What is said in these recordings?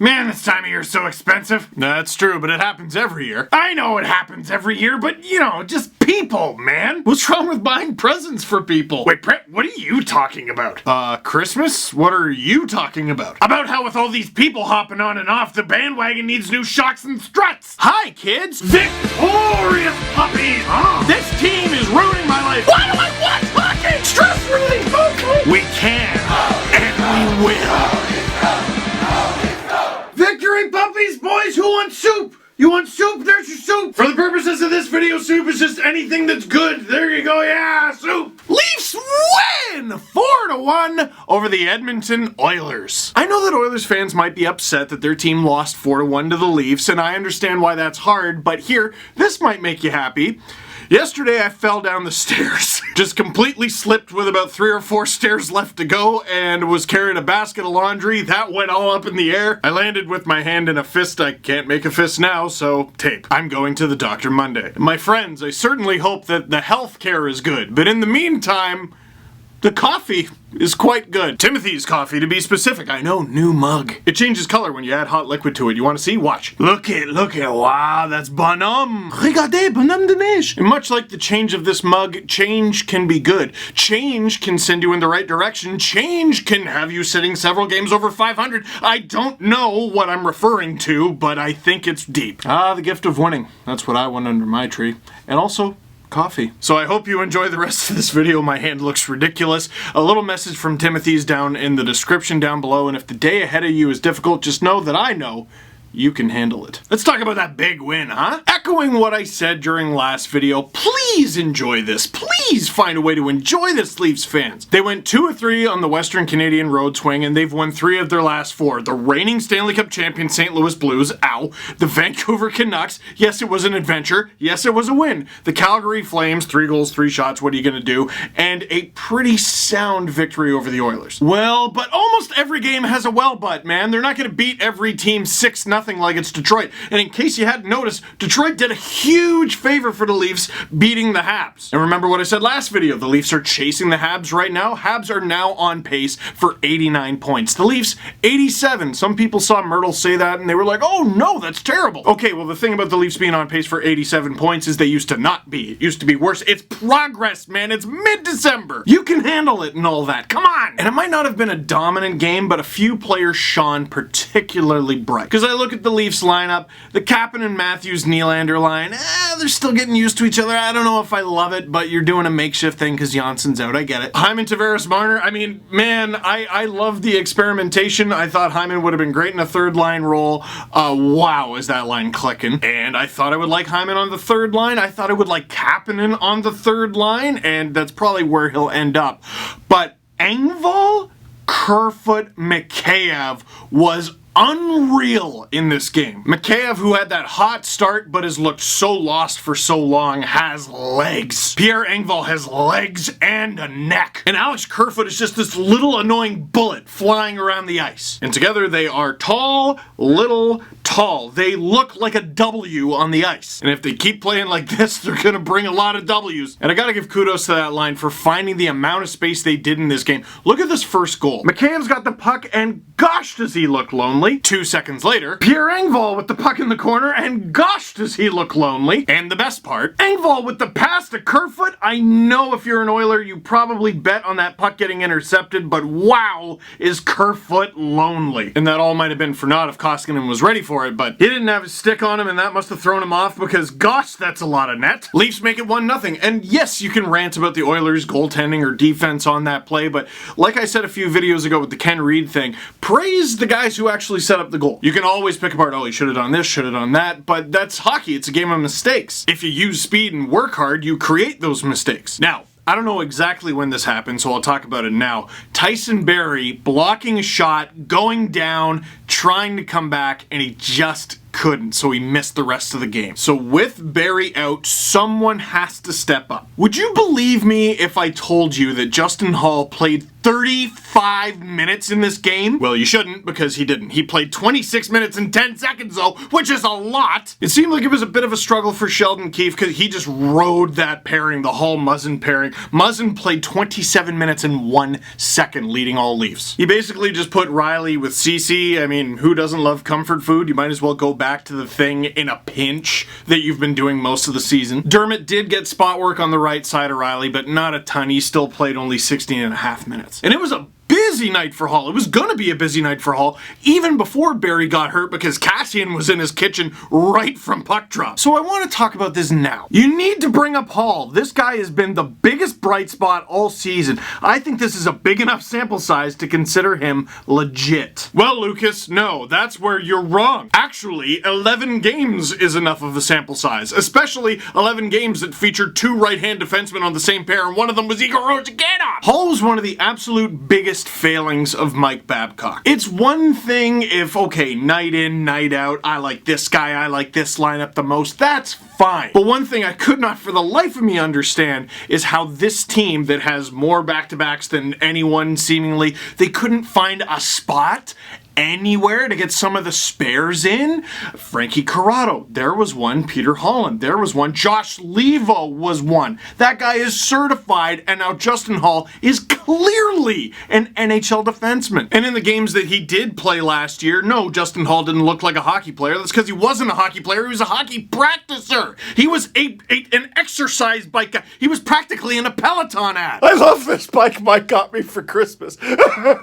Man, this time of year is so expensive. That's true, but it happens every year. I know it happens every year, but you know, just people, man. What's wrong with buying presents for people? Wait, Brett, what are you talking about? Christmas? What are you talking about? About how with all these people hopping on and off, the bandwagon needs new shocks and struts. Hi, kids. Victorious puppies. This team is ruining my life. Why do I want hockey? Stress relief. We can, and we will. Victory puppies, boys! Who wants soup? You want soup? There's your soup! For the purposes of this video, soup is just anything that's good. There you go, yeah, soup! Leafs win! 4-1 over the Edmonton Oilers. I know that Oilers fans might be upset that their team lost 4-1 to the Leafs, and I understand why that's hard, but here, this might make you happy. Yesterday I fell down the stairs. Just completely slipped with about 3 or 4 stairs left to go and was carrying a basket of laundry. That went all up in the air. I landed with my hand in a fist. I can't make a fist now, so tape. I'm going to the doctor Monday. My friends, I certainly hope that the health care is good, but in the meantime, the coffee is quite good. Timothy's coffee, to be specific. I know, new mug. It changes color when you add hot liquid to it. You want to see? Watch. Look it, wow, that's bonhomme. Regardez, bonhomme de neige. And much like the change of this mug, change can be good. Change can send you in the right direction. Change can have you sitting several games over 500. I don't know what I'm referring to, but I think it's deep. The gift of winning. That's what I want under my tree. And also, coffee. So I hope you enjoy the rest of this video. My hand looks ridiculous. A little message from Timothy's down in the description down below, and if the day ahead of you is difficult, just know that I know you can handle it. Let's talk about that big win, huh? Echoing what I said during last video, please enjoy this. Please find a way to enjoy this, Leafs fans. They went 2-3 on the Western Canadian road swing, and they've won 3 of their last 4. The reigning Stanley Cup champion St. Louis Blues, ow. The Vancouver Canucks, yes, it was an adventure. Yes, it was a win. The Calgary Flames, 3 goals, 3 shots, what are you gonna do? And a pretty sound victory over the Oilers. Well, but almost every game has a well but, man. They're not gonna beat every team 6-0 like it's Detroit. And in case you hadn't noticed, Detroit did a huge favor for the Leafs beating the Habs. And remember what I said last video, the Leafs are chasing the Habs right now. Habs are now on pace for 89 points. The Leafs, 87. Some people saw Myrtle say that and they were like, oh no, that's terrible. Okay, well the thing about the Leafs being on pace for 87 points is they used to not be. It used to be worse. It's progress, man. It's mid-December. You can handle it and all that. Come on. And it might not have been a dominant game, but a few players shone particularly bright. Because I look at the Leafs lineup, the Kapanen and Matthews Nylander line, they're still getting used to each other. I don't know if I love it, but you're doing a makeshift thing because Jansson's out. I get it. Hyman, Tavares, Marner, I mean, man, I love the experimentation. I thought Hyman would have been great in a third line role. Wow, is that line clicking. And I thought I would like Hyman on the third line. I thought I would like Kapanen on the third line, and that's probably where he'll end up. But Engvall, Kerfoot, Mikheyev was unreal in this game. Mikheyev, who had that hot start but has looked so lost for so long, has legs. Pierre Engvall has legs and a neck. And Alex Kerfoot is just this little annoying bullet flying around the ice. And together they are tall, little, tall. They look like a W on the ice. And if they keep playing like this, they're gonna bring a lot of W's. And I gotta give kudos to that line for finding the amount of space they did in this game. Look at this first goal. Mikheyev's got the puck and gosh does he look lonely. 2 seconds later, Pierre Engvall with the puck in the corner, and gosh does he look lonely. And the best part, Engvall with the pass to Kerfoot. I know if you're an Oiler, you probably bet on that puck getting intercepted, but wow, is Kerfoot lonely. And that all might have been for naught if Koskinen was ready for it, but he didn't have his stick on him, and that must have thrown him off because gosh, that's a lot of net. Leafs make it 1-0. And yes, you can rant about the Oilers' goaltending or defense on that play, but like I said a few videos ago with the Ken Reed thing, praise the guys who actually set up the goal. You can always pick apart, oh, he should have done this, should have done that, but that's hockey. It's a game of mistakes. If you use speed and work hard, you create those mistakes. Now, I don't know exactly when this happened, so I'll talk about it now. Tyson Barrie blocking a shot, going down, trying to come back, and he just couldn't, so he missed the rest of the game. So with Barrie out, someone has to step up. Would you believe me if I told you that Justin Holl played 35 minutes in this game? Well, you shouldn't, because he didn't. He played 26 minutes and 10 seconds, though, which is a lot. It seemed like it was a bit of a struggle for Sheldon Keefe, because he just rode that pairing, the Holl-Muzzin pairing. Muzzin played 27 minutes and 1 second, leading all Leafs. He basically just put Riley with CC. I mean, who doesn't love comfort food? You might as well go back to the thing in a pinch that you've been doing most of the season. Dermott did get spot work on the right side of Riley, but not a ton. He still played only 16.5 minutes. And it was a busy night for Holl. It was gonna be a busy night for Holl even before Barrie got hurt, because Cassian was in his kitchen right from puck drop. So I want to talk about this now. You need to bring up Holl. This guy has been the biggest bright spot all season. I think this is a big enough sample size to consider him legit. Well, Lucas, no, that's where you're wrong. Actually, 11 games is enough of a sample size, especially 11 games that featured 2 right-hand defensemen on the same pair, and one of them was Igor Rozhganov. Holl was one of the absolute biggest failings of Mike Babcock. It's one thing if, okay, night in, night out, I like this guy, I like this lineup the most, that's fine. But one thing I could not for the life of me understand is how this team that has more back-to-backs than anyone seemingly, they couldn't find a spot anywhere to get some of the spares in. Frankie Corrado, there was one. Peter Holland, there was one. Josh Levo was one. That guy is certified, and now Justin Holl is clearly an NHL defenseman. And in the games that he did play last year, no, Justin Holl didn't look like a hockey player. That's because he wasn't a hockey player. He was a hockey practicer. He was an exercise bike guy. He was practically in a Peloton ad. I love this bike Mike got me for Christmas.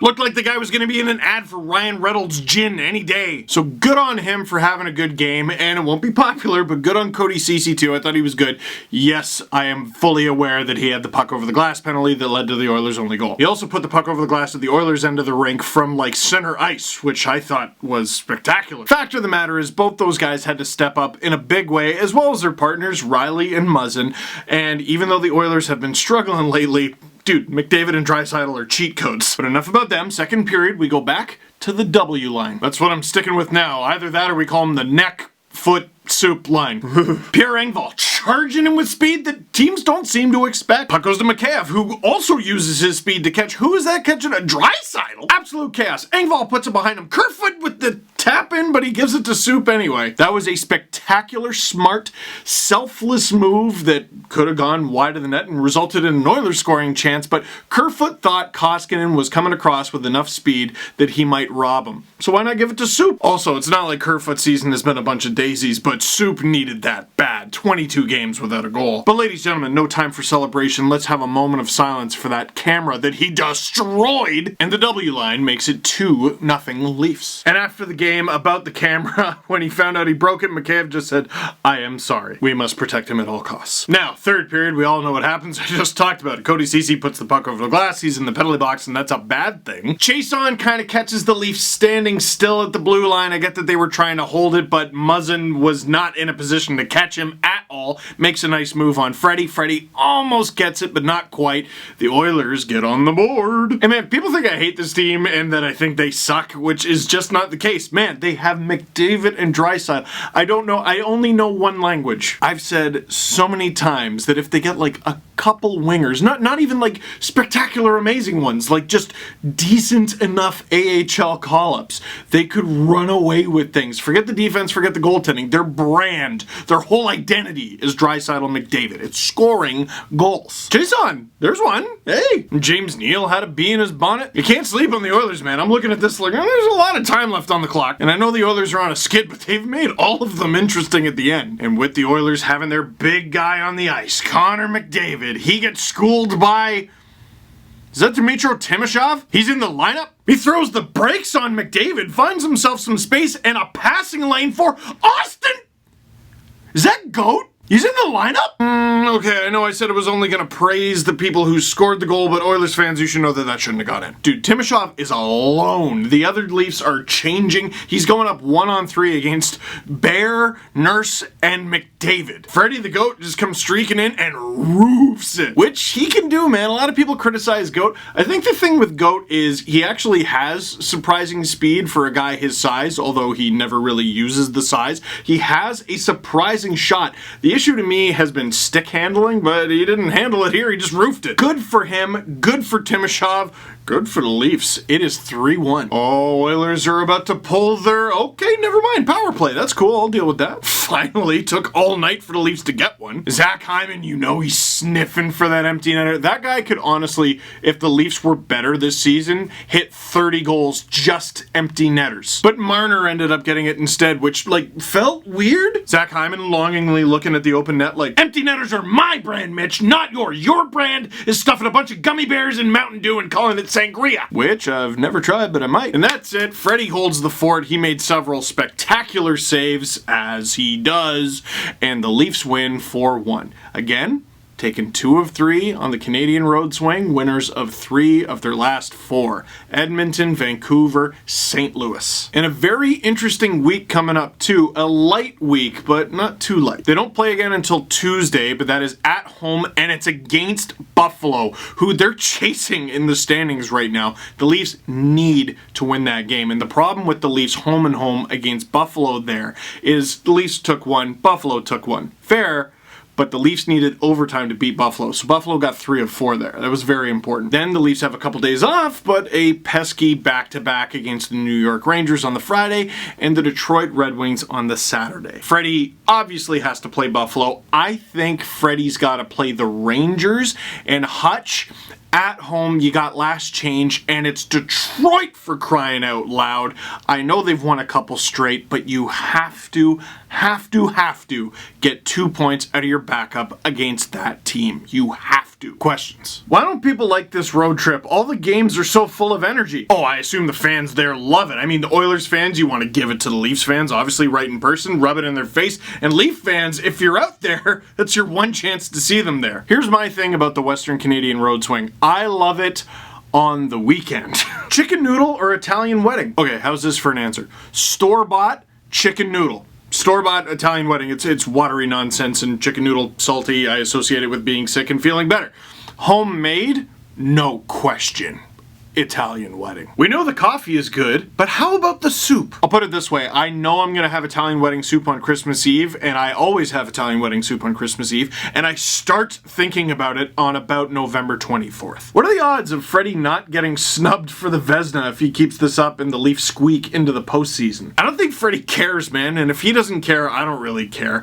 Looked like the guy was going to be in an ad for Ryan Reynolds gin any day. So good on him for having a good game, and it won't be popular, but good on Cody Ceci too. I thought he was good. Yes, I am fully aware that he had the puck over the glass penalty that led to the Oilers' only goal. He also put the puck over the glass at the Oilers' end of the rink from like center ice, which I thought was spectacular. Fact of the matter is, both those guys had to step up in a big way, as well as their partners Riley and Muzzin, and even though the Oilers have been struggling lately, dude, McDavid and Draisaitl are cheat codes. But enough about them. Second period, we go back to the W line. That's what I'm sticking with now. Either that or we call him the neck, foot, soup line. Pierre Engvall charging him with speed that teams don't seem to expect. Puck goes to Mikheyev, who also uses his speed to catch. Who is that catching? A Draisaitl? Absolute chaos. Engvall puts it behind him. Kerfoot with the tap in, but he gives it to Soup anyway. That was a spectacular, smart, selfless move that could have gone wide of the net and resulted in an Oilers scoring chance, but Kerfoot thought Koskinen was coming across with enough speed that he might rob him. So why not give it to Soup? Also, it's not like Kerfoot's season has been a bunch of daisies, but Soup needed that bad. 22 games without a goal. But ladies and gentlemen, no time for celebration. Let's have a moment of silence for that camera that he destroyed. And the W line makes it 2-0 Leafs. And after the game, about the camera, when he found out he broke it, Mikheyev just said, "I am sorry. We must protect him at all costs." Now, third period, we all know what happens. I just talked about it. Cody Ceci puts the puck over the glass. He's in the penalty box, and that's a bad thing. Chason kind of catches the Leafs standing still at the blue line. I get that they were trying to hold it, but Muzzin was not in a position to catch him at all. Makes a nice move on Freddie. Freddie almost gets it, but not quite. The Oilers get on the board. And man, people think I hate this team and that I think they suck, which is just not the case. Man, they have McDavid and Draisaitl. I don't know. I only know one language. I've said so many times that if they get like a couple wingers, not even like spectacular amazing ones, like just decent enough AHL call-ups, they could run away with things. Forget the defense, forget the goaltending. Their brand, their whole identity is Draisaitl McDavid. It's scoring goals. Jason, there's one. Hey, James Neal had a bee in his bonnet. You can't sleep on the Oilers, man. I'm looking at this like, there's a lot of time left on the clock. And I know the Oilers are on a skid, but they've made all of them interesting at the end. And with the Oilers having their big guy on the ice, Connor McDavid, he gets schooled by... Is that Dmytro Timashov? He's in the lineup? He throws the brakes on McDavid, finds himself some space and a passing lane for Austin! Is that GOAT? He's in the lineup? Okay, I know I said I was only gonna praise the people who scored the goal, but Oilers fans, you should know that that shouldn't have got in. Dude, Timashov is alone. The other Leafs are changing. He's going up 1-on-3 against Bear, Nurse, and McDavid. Freddie the GOAT just comes streaking in and roofs it, which he can do, man. A lot of people criticize GOAT. I think the thing with GOAT is he actually has surprising speed for a guy his size, although he never really uses the size. He has a surprising shot. The issue to me has been stick handling, but he didn't handle it here. He just roofed it. Good for him. Good for Timashov. Good for the Leafs. It is 3-1. Oh, Oilers are about to pull their... Okay, never mind. Power play. That's cool. I'll deal with that. Finally, took all night for the Leafs to get one. Zach Hyman, you know he's sniffing for that empty netter. That guy could honestly, if the Leafs were better this season, hit 30 goals just empty netters. But Marner ended up getting it instead, which, like, felt weird. Zach Hyman longingly looking at the open net like, empty netters are my brand, Mitch, not yours. Your brand is stuffing a bunch of gummy bears in Mountain Dew and calling it sangria, which I've never tried, but I might. And that's it. Freddie holds the fort. He made several spectacular saves, as he does, and the Leafs win 4-1. Again, taken 2 of 3 on the Canadian road swing, winners of 3 of their last 4. Edmonton, Vancouver, St. Louis. And a very interesting week coming up too. A light week, but not too light. They don't play again until Tuesday, but that is at home, and it's against Buffalo, who they're chasing in the standings right now. The Leafs need to win that game, and the problem with the Leafs home and home against Buffalo there is the Leafs took 1, Buffalo took 1. Fair, but the Leafs needed overtime to beat Buffalo, so Buffalo got 3 of 4 there. That was very important. Then the Leafs have a couple days off, but a pesky back-to-back against the New York Rangers on the Friday and the Detroit Red Wings on the Saturday. Freddie obviously has to play Buffalo. I think Freddie's got to play the Rangers, and Hutch, at home, you got last change, and it's Detroit for crying out loud. I know they've won a couple straight, but you have to get 2 points out of your backup against that team. You have to. Questions. Why don't people like this road trip? All the games are so full of energy. Oh, I assume the fans there love it. I mean, the Oilers fans, you want to give it to the Leafs fans, obviously right in person, rub it in their face. And Leaf fans, if you're out there, that's your one chance to see them there. Here's my thing about the Western Canadian road swing. I love it on the weekend. Chicken noodle or Italian wedding? Okay, how's this for an answer? Store-bought chicken noodle. Store-bought Italian wedding. It's watery nonsense, and chicken noodle salty. I associate it with being sick and feeling better. Homemade? No question. Italian wedding. We know the coffee is good, but how about the soup? I'll put it this way. I know I'm gonna have Italian wedding soup on Christmas Eve, and I always have Italian wedding soup on Christmas Eve, and I start thinking about it on about November 24th. What are the odds of Freddie not getting snubbed for the Vezina if he keeps this up and the Leafs squeak into the postseason? I don't think Freddie cares, man, and if he doesn't care, I don't really care.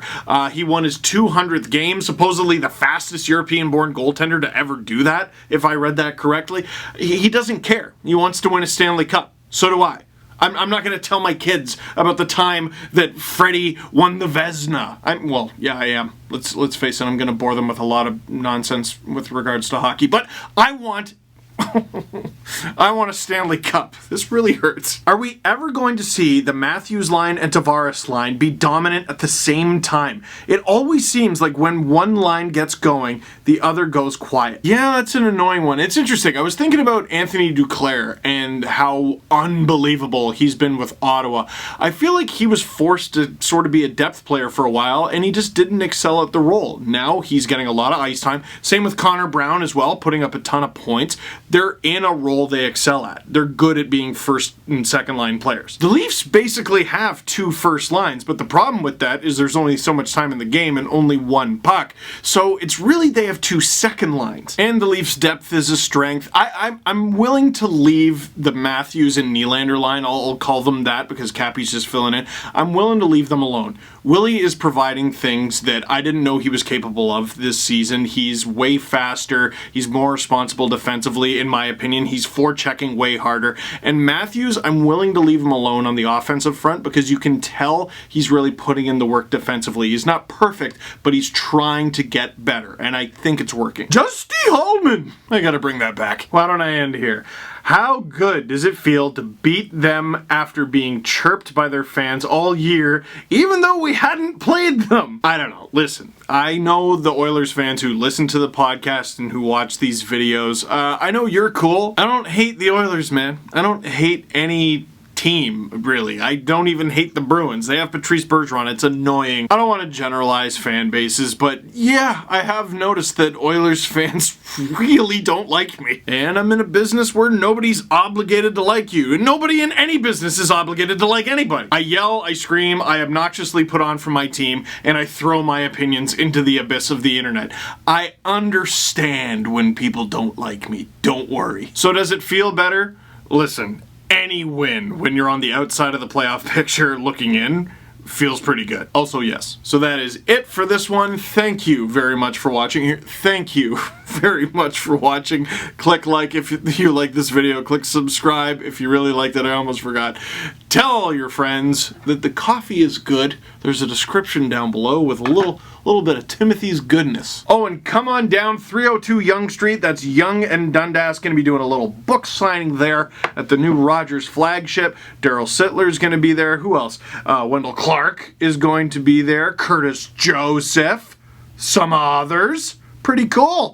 He won his 200th game, supposedly the fastest European-born goaltender to ever do that, if I read that correctly. He doesn't care. He wants to win a Stanley Cup. So do I. I'm not going to tell my kids about the time that Freddie won the Vezina. Well, yeah, I am. Let's face it, I'm going to bore them with a lot of nonsense with regards to hockey. But I want a Stanley Cup. This really hurts. Are we ever going to see the Matthews line and Tavares line be dominant at the same time? It always seems like when one line gets going, the other goes quiet. Yeah, that's an annoying one. It's interesting. I was thinking about Anthony Duclair and how unbelievable he's been with Ottawa. I feel like he was forced to sort of be a depth player for a while, and he just didn't excel at the role. Now he's getting a lot of ice time. Same with Connor Brown as well, putting up a ton of points. They're in a role they excel at. They're good at being first and second line players. The Leafs basically have 2 first lines, but the problem with that is there's only so much time in the game and only 1 puck. So it's really they have 2 second lines. And the Leafs' depth is a strength. I'm willing to leave the Matthews and Nylander line. I'll call them that because Cappy's just filling in. I'm willing to leave them alone. Willie is providing things that I didn't know he was capable of this season. He's way faster. He's more responsible defensively. In my opinion, he's forechecking way harder. And Matthews, I'm willing to leave him alone on the offensive front because you can tell he's really putting in the work defensively. He's not perfect, but he's trying to get better, and I think it's working. Justy Holman! I gotta bring that back. Why don't I end here? How good does it feel to beat them after being chirped by their fans all year, even though we hadn't played them? I don't know. Listen, I know the Oilers fans who listen to the podcast and who watch these videos. I know you're cool. I don't hate the Oilers, man. I don't hate any team, really. I don't even hate the Bruins. They have Patrice Bergeron. It's annoying. I don't want to generalize fan bases, but yeah, I have noticed that Oilers fans really don't like me. And I'm in a business where nobody's obligated to like you, and nobody in any business is obligated to like anybody. I yell, I scream, I obnoxiously put on for my team, and I throw my opinions into the abyss of the internet. I understand when people don't like me. Don't worry. So does it feel better? Listen, any win when you're on the outside of the playoff picture looking in feels pretty good. Also, yes. So that is it for this one. Thank you very much for watching here. Thank you very much for watching. Click like if you like this video. Click subscribe if you really liked it. I almost forgot. Tell all your friends that the coffee is good. There's a description down below with a little bit of Timothy's goodness. Oh, and come on down 302 Yonge Street. That's Yonge and Dundas. Going to be doing a little book signing there at the new Rogers flagship. Daryl Sittler's going to be there. Who else? Wendell Clark is going to be there. Curtis Joseph. Some others. Pretty cool.